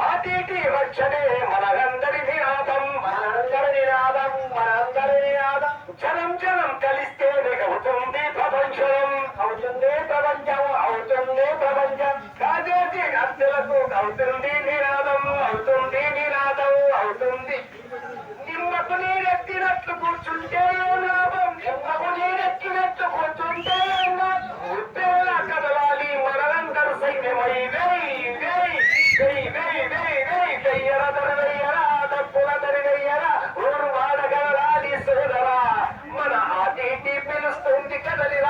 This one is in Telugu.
ఆటిటి వచ్చనే మనందరి నినాదం మనందరి నినాదం మనందరి నినాదం జనం జనం కలిస్తేనే అవుతుంది ప్రపంచం అవుతుంది ప్రపంచం అవుతుంది ప్రపంచం కాదేటి అద్దెలకు అవుతుంది నినాదం అవుతుంది నినాదం అవుతుంది నిమ్మకు నీరెత్తినట్లు కూర్చుంటే లాభం నిమ్మకు నీరెత్తినట్లు కూర్చుంటే